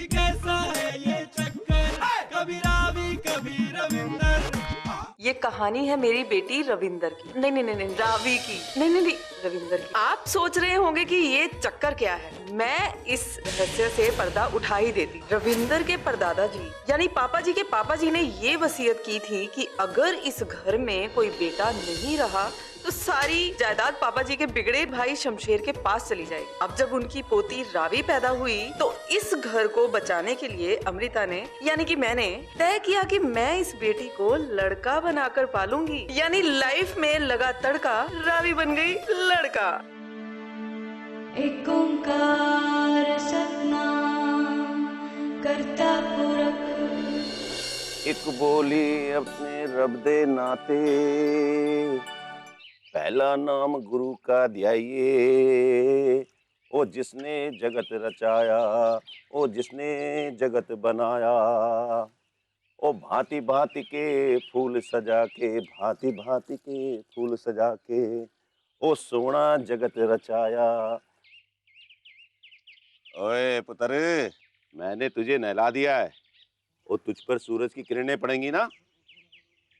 कैसा है ये चक्कर, कभी रावी कभी रविंदर। ये कहानी है मेरी बेटी रविंदर की, नहीं नहीं नहीं नहीं रावी की, नहीं नहीं नहीं रविंदर की। आप सोच रहे होंगे कि ये चक्कर क्या है, मैं इस रहस्य से पर्दा उठा ही देती। रविंदर के परदादा जी यानी पापा जी के पापा जी ने ये वसीयत की थी कि अगर इस घर में कोई बेटा नहीं रहा तो सारी जायदाद पापा जी के बिगड़े भाई शमशेर के पास चली जाएगी। अब जब उनकी पोती रावी पैदा हुई तो इस घर को बचाने के लिए अमृता ने यानी कि मैंने तय किया कि मैं इस बेटी को लड़का बनाकर पालूंगी, यानी लाइफ में लगा तड़का रावी बन गई लड़का। एक ओंकार सतनाम करता पुरख, एक बोली अपने रब दे नाते, पहला नाम गुरु का ध्याइए। ओ जिसने जगत रचाया, ओ जिसने जगत बनाया, ओ भांति भांति के फूल सजा के, भांति भांति के फूल सजा के, ओ सोना जगत रचाया। ओए पुत्र, मैंने तुझे नहला दिया है, और तुझ पर सूरज की किरणें पड़ेंगी ना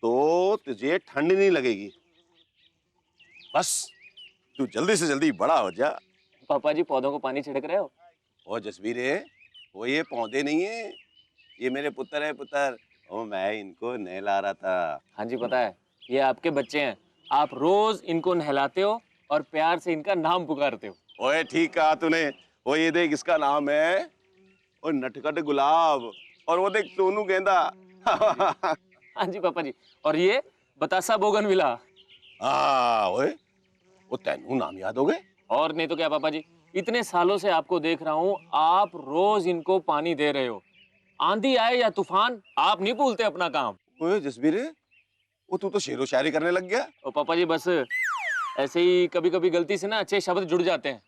तो तुझे ठंड नहीं लगेगी। बस तू जल्दी से जल्दी बड़ा हो जा। पापा जी पौधों को पानी छिड़क रहे हो? ओ जसबीर है, वो ये पौधे नहीं है, ये मेरे पुत्र है पुत्र। ओ मैं इनको नहला रहा था। हाँ जी पता है, ये आपके बच्चे हैं, आप रोज इनको नहलाते हो और प्यार से इनका नाम पुकारते हो। ओए ठीक कहा तूने। वो ये देख इसका नाम है ओ नटखट गुलाब, और वो देख सोनू गेंदा। हाँ जी पापा जी, और ये बतासा बोगनविला। ओए वो तेनू नाम याद हो गए? और नहीं तो क्या पापा जी, इतने सालों से आपको देख रहा हूँ, आप रोज इनको पानी दे रहे हो। आंधी आए या तूफान, आप नहीं भूलते अपना काम। ओए जसबीर, वो तू तो शेरो शायरी करने लग गया। और पापा जी बस ऐसे ही कभी कभी गलती से ना अच्छे शब्द जुड़ जाते हैं।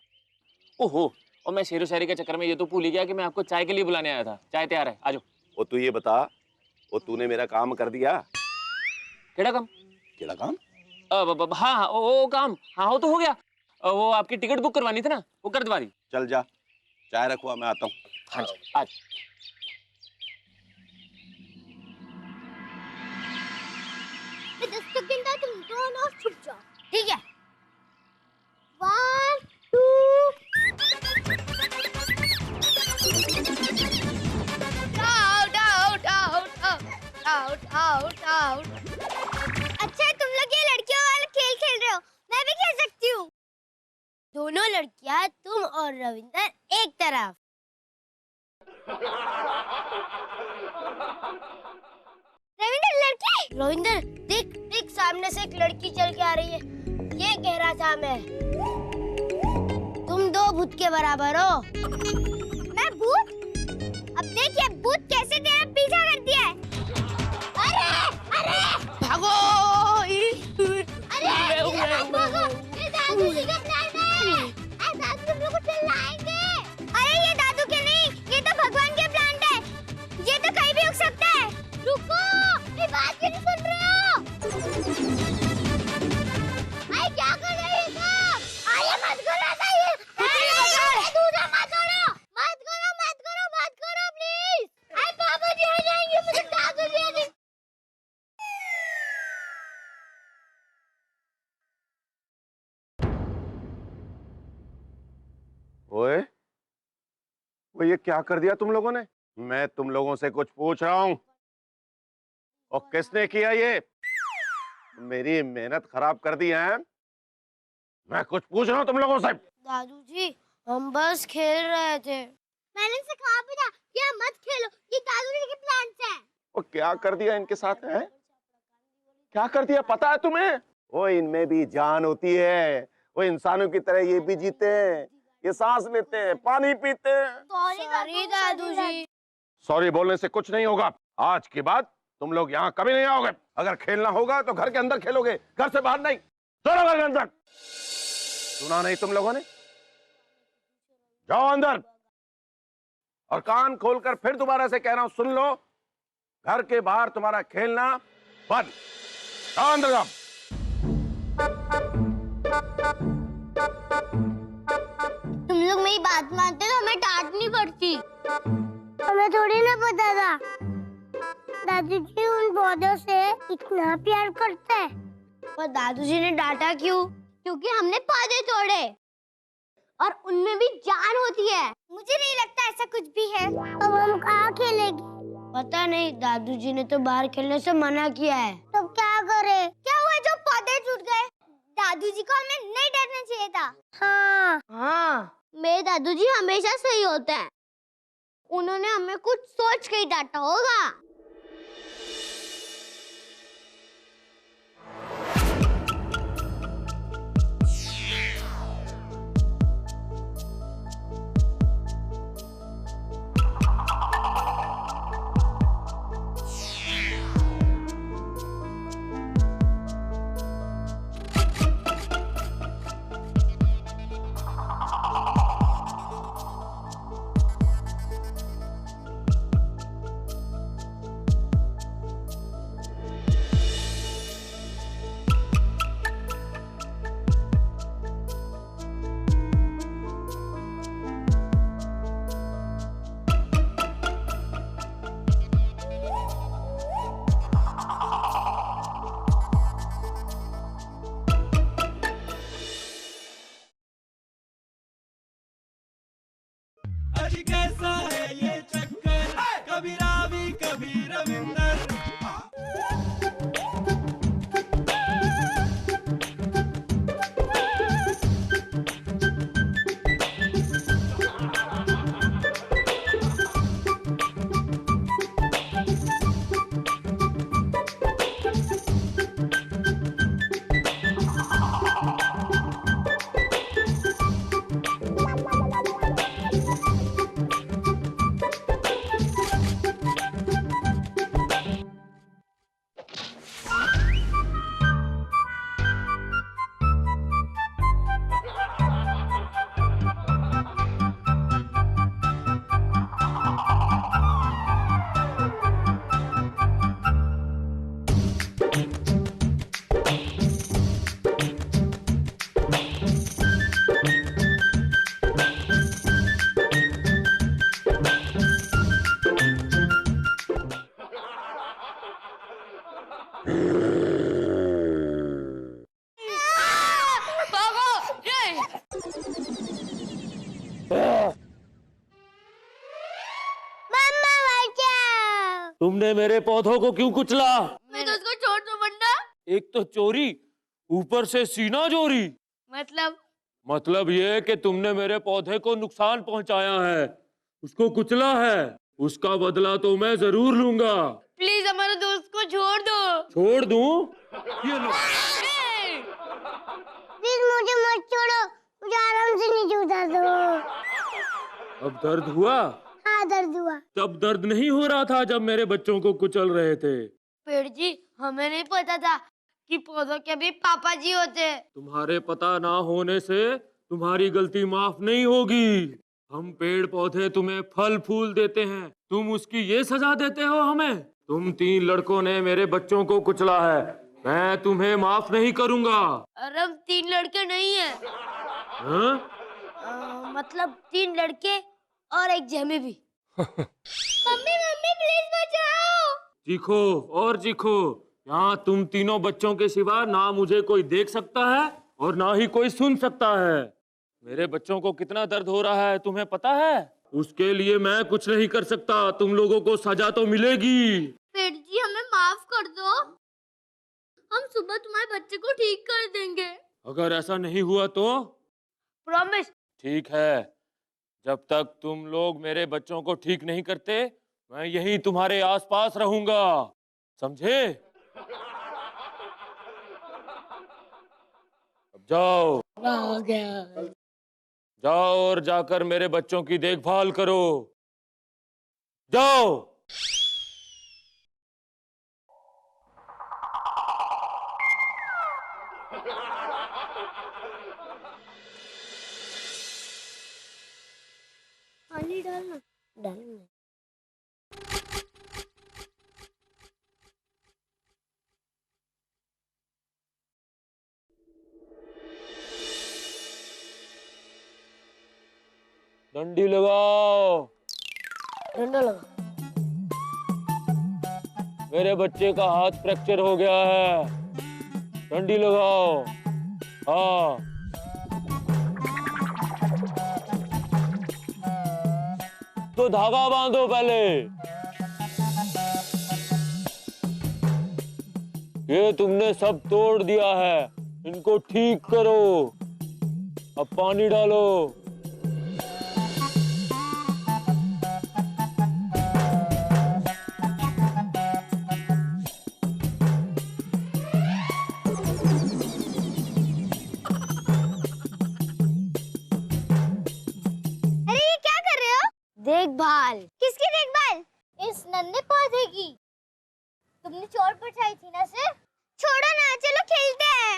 ओहो, और मैं शेरो शायरी के चक्कर में ये तो भूल ही गया कि मैं आपको चाय के लिए बुलाने आया था। चाय तैयार है, आजो। वो तू ये बता, वो तूने मेरा काम कर दिया? केड़ा काम? केड़ा काम? हाँ हाँ वो काम, हाँ वो तो हो गया। वो आपकी टिकट बुक करवानी थी ना, वो कर दवा दी। चल जा, चाय रखवा, मैं आता हूँ। हाँ जी, आज। मैं 10 तक गिनता, तुम दोनों छुप जाओ, ठीक है? 1 2 आउट। अच्छा तुम लोग ये लड़कियों वाला खेल खेल रहे हो, मैं भी खेल सकती हूँ। दोनों लड़कियाँ, तुम और रविंदर एक तरफ। रविंदर लड़की, रविंदर देख देख, सामने से एक लड़की चल के आ रही है। ये कह रहा था मैं, तुम 2 भूत के बराबर हो। मैं भूत? अब देखिए भूत कैसे तेरा पीछा करती है। अरे भागो! अरे भागो! ये दादू जी का प्लान है। दादू तुम लोग को चिल्लाएंगे। अरे ये दादू के नहीं, ये तो भगवान के प्लान है। ये तो कहीं भी उग सकता है। रुको, ये बात क्यों नहीं सुन रहे हो? अरे क्या कर रहे हो सब? अरे मत करो ऐसा, ये दूसरा मत करो, मत करो प्लीज। अरे पापा जी आ जाएंगे, मुझे दादू जी आ जाएंगे। ओए, वो ये क्या कर दिया तुम लोगों ने? मैं तुम लोगों से कुछ पूछ रहा हूँ, और किसने किया ये? मेरी मेहनत खराब कर दी है। मैं कुछ पूछ रहा हूँ तुम लोगों से। दादू जी हम बस खेल रहे थे। मैंने इनसे कहा भी था कि आप मत खेलो, ये दादू जी के प्लान से है। वो क्या कर दिया इनके साथ है? क्या कर दिया पता है तुम्हें? वो इनमें भी जान होती है, वो इंसानों की तरह ये भी जीते हैं, ये सांस लेते हैं, पानी पीते हैं। सॉरी दादू जी। सॉरी बोलने से कुछ नहीं होगा। आज के बाद तुम लोग यहाँ कभी नहीं आओगे। अगर खेलना होगा तो घर के अंदर खेलोगे, घर से बाहर नहीं। चलो घर के अंदर। सुना नहीं तुम लोगों ने? जाओ अंदर, और कान खोलकर फिर दोबारा से कह रहा हूं, सुन लो, घर के बाहर तुम्हारा खेलना बंद। जाओ अंदर जाओ। तुम लोग मेरी बात मानते तो हमें डांटनी पड़ती। हमें थोड़ी ना पता था दादू जी उन पौधों से इतना प्यार करते हैं। पर दादू जी ने डांटा क्यों? क्योंकि हमने पौधे तोड़े और उनमें भी जान होती है। मुझे नहीं लगता ऐसा कुछ भी है। अब हम कहाँ खेलेंगे? पता नहीं, दादू जी ने तो बाहर खेलने से मना किया है। तो क्या करें? क्या हुआ जो पौधे टूट गए? दादू जी को हमें नहीं डरना चाहिए था। हाँ, मेरे दादू जी हमेशा सही होते हैं। उन्होंने हमें कुछ सोच के ही डांटा होगा। अरे कैसा है ये चक्कर, कभी रावी कभी रविंदर। मम्मा बचाओ। तुमने मेरे पौधों को क्यों कुचला? मैं तो उसको छोड़ दो वरना। एक तो चोरी, ऊपर से सीना चोरी। मतलब ये कि तुमने मेरे पौधे को नुकसान पहुंचाया है, उसको कुचला है। उसका बदला तो मैं जरूर लूंगा। प्लीज हमारे दोस्त को छोड़ दो। छोड़ दूं? ये लो। प्लीज मुझे मत छोड़ो, मुझे आराम से नीचे उतार दो। अब दर्द हुआ? हाँ दर्द हुआ। तब दर्द नहीं हो रहा था जब मेरे बच्चों को कुचल रहे थे। पेड़ जी, हमें नहीं पता था कि पौधों के भी पापा जी होते। तुम्हारे पता ना होने से तुम्हारी गलती माफ नहीं होगी। हम पेड़ पौधे तुम्हें फल फूल देते हैं, तुम उसकी ये सजा देते हो हमें? तुम 3 लड़कों ने मेरे बच्चों को कुचला है, मैं तुम्हें माफ नहीं करूंगा। और हम 3 लड़के नहीं है। हाँ? मतलब 3 लड़के और एक जेमी भी। मम्मी मम्मी प्लीज बचाओ। चीखो और चीखो। यहाँ तुम तीनों बच्चों के सिवा ना मुझे कोई देख सकता है और ना ही कोई सुन सकता है। मेरे बच्चों को कितना दर्द हो रहा है तुम्हें पता है? उसके लिए मैं कुछ नहीं कर सकता, तुम लोगों को सजा तो मिलेगी। पेड़ जी हमें माफ कर दो, हम सुबह तुम्हारे बच्चे को ठीक कर देंगे। अगर ऐसा नहीं हुआ तो? प्रॉमिस। ठीक है, जब तक तुम लोग मेरे बच्चों को ठीक नहीं करते मैं यहीं तुम्हारे आसपास रहूंगा, समझे? अब जाओ। जाओ और जाकर मेरे बच्चों की देखभाल करो। जाओ। पानी डालना डालना। डंडी लगाओ। डंडा लगा। मेरे बच्चे का हाथ फ्रैक्चर हो गया है, डंडी लगाओ। हाँ, तो धागा बांधो पहले। ये तुमने सब तोड़ दिया है, इनको ठीक करो। अब पानी डालो। अरे ये क्या कर रहे हो? देखभाल। किसकी देखभाल? इस नन्हे पौधे की। तुमने चोट पहुंचाई थी ना सर? छोड़ो ना, चलो खेलते हैं।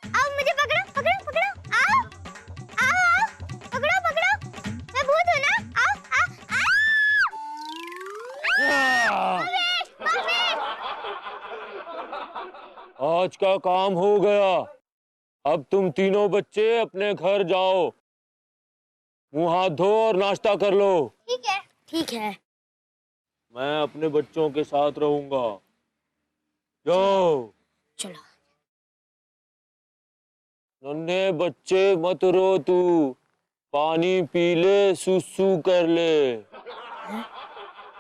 आओ मुझे पकड़ो, पकड़ो, पकड़ो। आओ, आओ, आओ, पकड़ो, पकड़ो। मैं भूत हूँ ना? आओ, आओ, आओ। मम्मी, आज का काम हो गया। अब तुम तीनों बच्चे अपने घर जाओ, मुंह हाथ धो और नाश्ता कर लो। ठीक है, ठीक है। मैं अपने बच्चों के साथ रहूंगा। जाओ। चलो। नन्हे बच्चे मत रो, तू पानी पी ले, सुसु कर ले।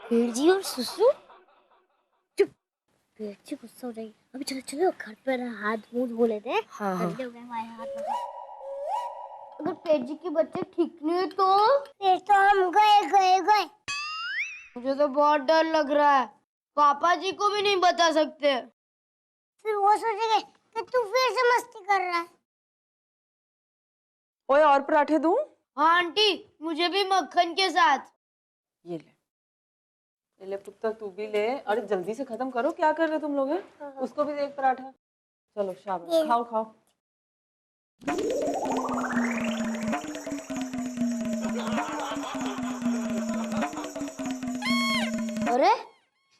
पेड़ जी और सुसु? चुप। पेड़ जी गुस्सा हो जाएगी। अभी चलो चलो घर पर हाथ मुंह धो लेते हैं। हाँ, हाँ। गंदे हो गए हमारे हाथ में। अगर पेड़ जी के बच्चे ठीक नहीं है तो? फिर तो हम गए गए गए। मुझे तो बहुत डर लग रहा है, पापा जी को भी नहीं बता सकते। फिर वो सोचेंगे कि तू फिर से मस्ती कर रहा है। ओए, और पराठे दूं? हाँ आंटी, मुझे भी मक्खन के साथ। ये ले पुत्र, तू भी ले। अरे जल्दी से खत्म करो, क्या कर रहे तुम लोग हैं? उसको भी दे एक पराठा। चलो शाबाश, खाओ खाओ। अरे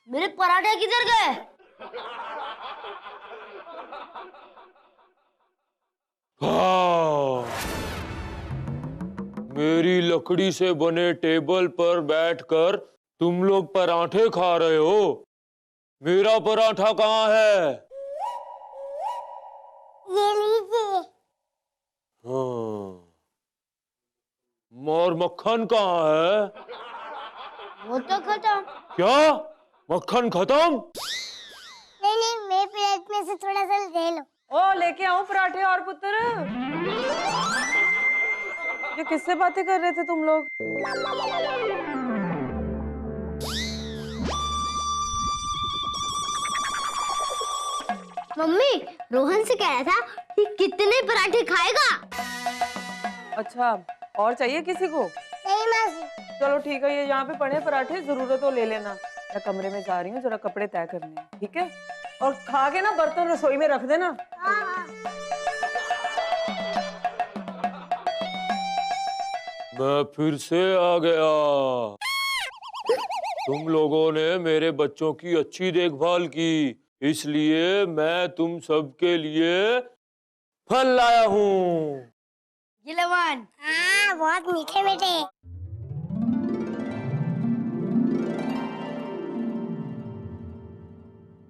मेरे पराठे किधर गए? हाँ, मेरी लकड़ी से बने टेबल पर बैठकर तुम लोग पराठे खा रहे हो। मेरा पराठा कहाँ है? ये लीजिए। हाँ, और मक्खन कहाँ है? वो तो खत्म। क्या मक्खन खत्म? नहीं नहीं, मेरे प्लेट में से थोड़ा सा ले लो। ओ, लेके आओ पराठे और पुत्र। ये किससे बातें कर रहे थे तुम लोग? मम्मी, रोहन से कह रहा था कि कितने पराठे खाएगा। अच्छा, और चाहिए किसी को? नहीं मासी। चलो ठीक है, ये यहाँ पे पड़े हैं पराठे, जरूरत हो ले लेना। मैं कमरे में जा रही हूँ, जरा कपड़े तय करने हैं, ठीक है? और खा के ना बर्तन रसोई में रख देना। मैं फिर से आ गया। तुम लोगों ने मेरे बच्चों की अच्छी देखभाल की, इसलिए मैं तुम सबके लिए फल लाया हूँ। गिलवान। हाँ, बहुत मीठे मीठे।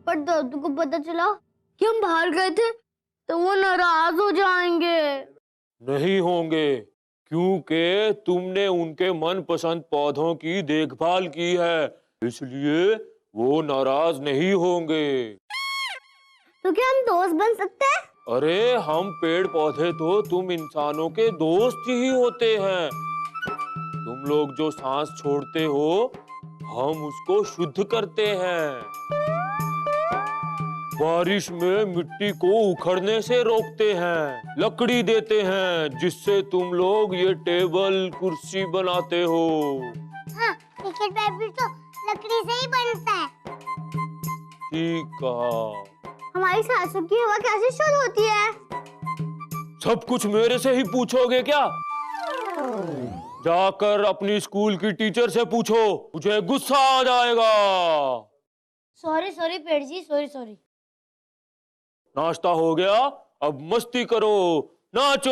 पर दादू को पता चला कि हम बाहर गए थे तो वो नाराज हो जाएंगे। नहीं होंगे, क्योंकि तुमने उनके मनपसंद पौधों की देखभाल की है, इसलिए वो नाराज नहीं होंगे। तो क्या हम दोस्त बन सकते हैं? अरे हम पेड़ पौधे तो तुम इंसानों के दोस्त ही होते हैं। तुम लोग जो सांस छोड़ते हो, हम उसको शुद्ध करते हैं। बारिश में मिट्टी को उखड़ने से रोकते हैं, लकड़ी देते हैं जिससे तुम लोग ये टेबल कुर्सी बनाते हो। हाँ, क्रिकेट बैट भी तो लकड़ी से ही बनता है। ठीक कहा। हमारी सांसों की हवा कैसे शुद्ध होती है? सब कुछ मेरे से ही पूछोगे क्या? जाकर अपनी स्कूल की टीचर से पूछो, मुझे गुस्सा आ जाएगा। सॉरी सॉरी पेड़ जी, सॉरी सॉरी। नाश्ता हो गया, अब मस्ती करो, नाचो।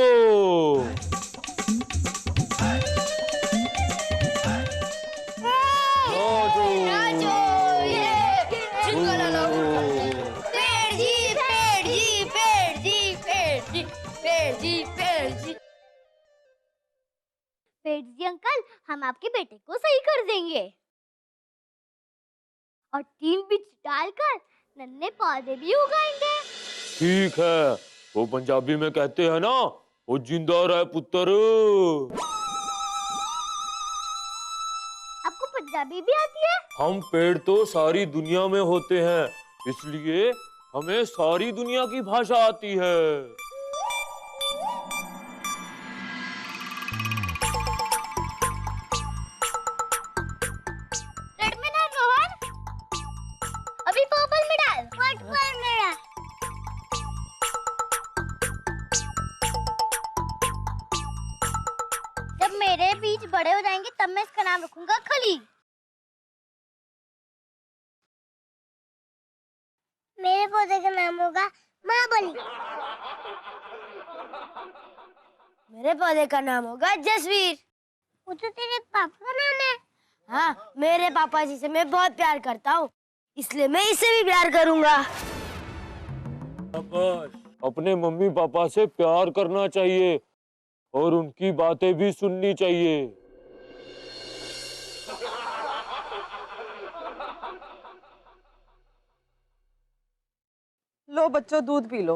हम आपके बेटे को सही कर देंगे और 3 बीज डालकर नन्हे पौधे भी उगाएंगे। ठीक है, वो पंजाबी में कहते हैं ना, वो जिंदा रहे पुत्र। आपको पंजाबी भी आती है? हम पेड़ तो सारी दुनिया में होते हैं, इसलिए हमें सारी दुनिया की भाषा आती है। रेड में ना रोहन, अभी पर्पल में डाल। पर्पल में डाल। जब मेरे बीज बड़े हो जाएंगे तब मैं इसका नाम रखूंगा खली। मेरे पौधे का नाम होगा महाबली। मेरे पौधे का नाम होगा जसवीर। वो तो तेरे पापा का नाम है। हाँ, मेरे पापा जी से मैं बहुत प्यार करता हूँ, इसलिए मैं इससे भी प्यार करूंगा। अपने मम्मी पापा से प्यार करना चाहिए और उनकी बातें भी सुननी चाहिए। लो बच्चों, दूध पी लो।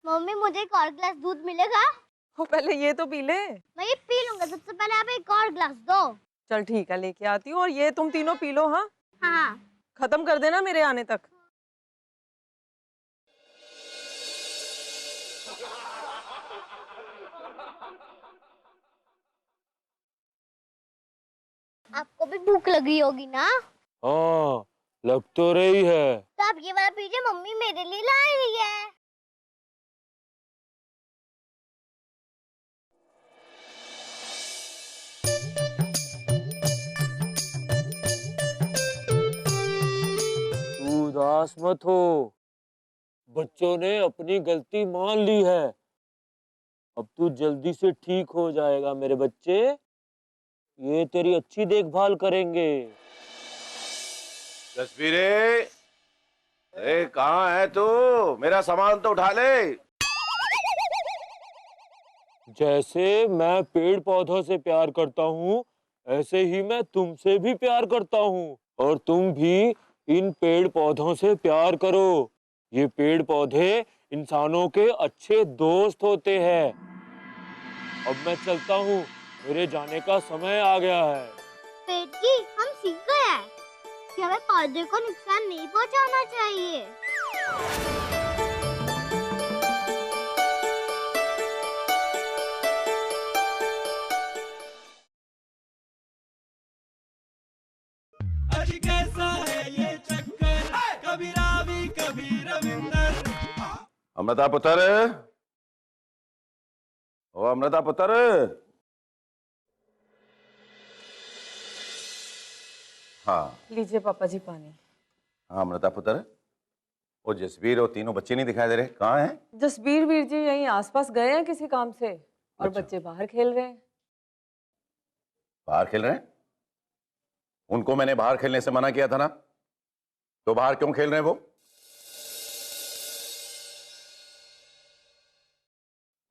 मम्मी मुझे एक और गिलास दूध मिलेगा? वो पहले ये तो पी ले। मैं ये पी लूंगा, सबसे पहले आप एक और गिलास दो। चल ठीक है, लेके आती हूँ। और ये तुम तीनों पी लो। हाँ, हाँ। खत्म कर देना मेरे आने तक। आपको भी भूख लगी होगी ना? हाँ, लग तो रही है। तो आप ये वाला पीजिए, मम्मी मेरे लिए लाई हुई है। तू उदास मत हो, बच्चों ने अपनी गलती मान ली है। अब तू जल्दी से ठीक हो जाएगा मेरे बच्चे। ये तेरी अच्छी देखभाल करेंगे। जसवीरे, अरे कहाँ है तू? मेरा सामान तो उठा ले। जैसे मैं पेड़ पौधों से प्यार करता हूँ, ऐसे ही मैं तुमसे भी प्यार करता हूँ। और तुम भी इन पेड़ पौधों से प्यार करो। ये पेड़ पौधे इंसानों के अच्छे दोस्त होते हैं। अब मैं चलता हूँ, मेरे जाने का समय आ गया है। पेट जी, हम सीख गए हैं कि हमें पौधे को नुकसान नहीं पहुंचाना चाहिए। अजी कैसा है ये चक्कर, कभी रावी कभी रविंदर। अमृता पुत्र, ओ अमृता पुत्र। हाँ लीजिए पापा जी पानी। हाँ अमृता पुत्र, वो जसवीर और तीनों बच्चे नहीं दिखाई दे रहे, कहाँ हैं? जसबीर वीर जी यहीं आसपास गए हैं किसी काम से, और अच्छा। बच्चे बाहर खेल रहे हैं। बाहर खेल रहे हैं? उनको मैंने बाहर खेलने से मना किया था ना, तो बाहर क्यों खेल रहे हैं वो?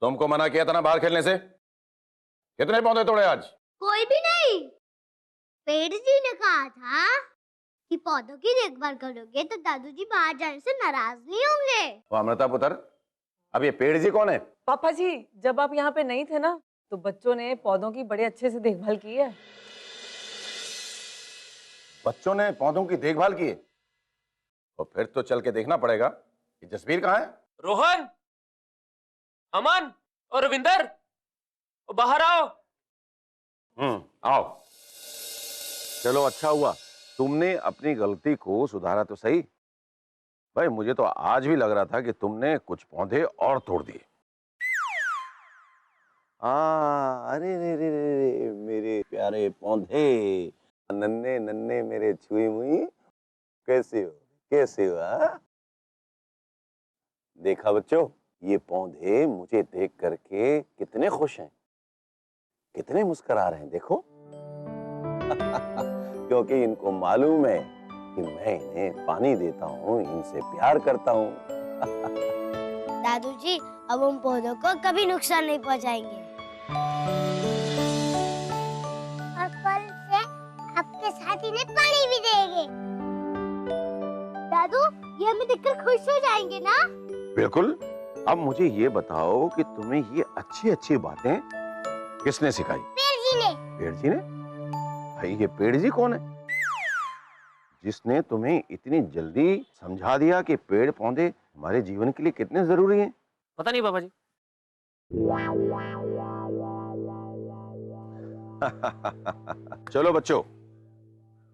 तुमको मना किया था ना बाहर खेलने से? कितने पौधे तोड़े आज? कोई भी नहीं। पेड़ जी ने कहा था कि पौधों की देखभाल करोगे तो दादू जी बाहर जाने से नाराज नहीं होंगे। वो अमृता पुत्र, अब ये पेड़ जी कौन है? पापा जी, जब आप यहाँ पे नहीं थे ना, तो बच्चों ने पौधों की बड़े अच्छे से देखभाल की है। बच्चों ने पौधों की देखभाल की है? तो फिर तो चल के देखना पड़ेगा कि जसवीर कहाँ है। रोहन, अमन और रविंदर, बाहर आओ। आओ। चलो अच्छा हुआ तुमने अपनी गलती को सुधारा तो सही। भाई मुझे तो आज भी लग रहा था कि तुमने कुछ पौधे और तोड़ दिए। अरे रे रे रे, मेरे प्यारे पौधे, नन्हे नन्हे मेरे छुई मुई, कैसे हो कैसे हो? हाँ? देखा बच्चों, ये पौधे मुझे देख करके कितने खुश हैं, कितने मुस्कुरा रहे हैं, देखो। क्योंकि इनको मालूम है कि मैं इन्हें पानी देता हूँ, इनसे प्यार करता हूँ। दादू जी, अब हम पौधों को कभी नुकसान नहीं पहुंचाएंगे। और फल से आपके साथ इन्हें पानी भी देंगे। दादू ये हमें देखकर खुश हो जाएंगे ना? बिल्कुल। अब मुझे ये बताओ कि तुम्हें ये अच्छी अच्छी बातें किसने सिखाई? पेड़ जी ने। पेड़ जी ने? भाई ये पेड़ जी कौन है जिसने तुम्हें इतनी जल्दी समझा दिया कि पेड़ पौधे हमारे जीवन के लिए कितने जरूरी हैं? पता नहीं पापा जी। चलो बच्चों,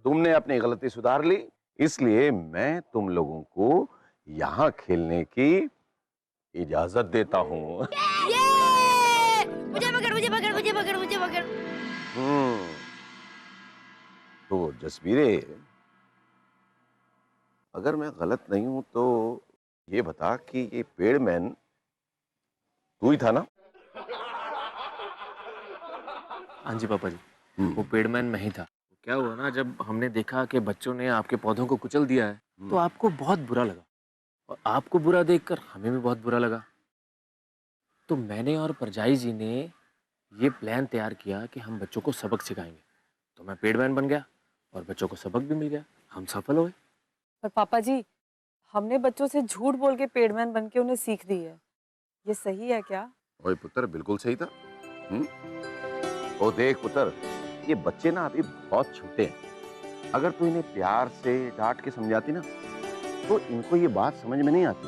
तुमने अपनी गलती सुधार ली, इसलिए मैं तुम लोगों को यहाँ खेलने की इजाजत देता हूँ। मुझे पकड़ मुझे पकड़ मुझे पकड़ मुझे पकड़। तो जसवीरे, अगर मैं गलत नहीं हूं तो ये बता कि ये पेड़मैन तू ही था ना? हाँ जी पापा जी, वो पेड़मैन मैं ही था। क्या हुआ ना, जब हमने देखा कि बच्चों ने आपके पौधों को कुचल दिया है तो आपको बहुत बुरा लगा, और आपको बुरा देखकर हमें भी बहुत बुरा लगा। तो मैंने और परजाई जी ने ये प्लान तैयार किया कि हम बच्चों को सबक सिखाएंगे। तो मैं पेड़मैन बन गया और बच्चों को सबक भी मिल गया, हम सफल हुए। पर पापा जी, हमने बच्चों से झूठ बोल के पेड़मैन बन के उन्हें सीख दी है, ये सही है क्या? ओए पुत्र, बिल्कुल सही था। ओ देख पुत्र, ये बच्चे ना अभी बहुत छोटे हैं। अगर तू इन्हें प्यार से डांट के समझाती ना तो इनको ये बात समझ में नहीं आती।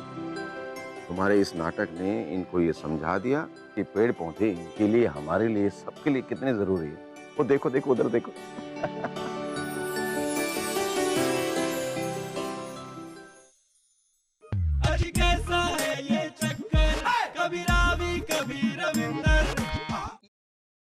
तुम्हारे इस नाटक ने इनको ये समझा दिया कि पेड़ पौधे इनके लिए, हमारे लिए, सबके लिए कितने जरूरी है। वो देखो देखो उधर देखो। अजी कैसा है ये चक्कर, कभी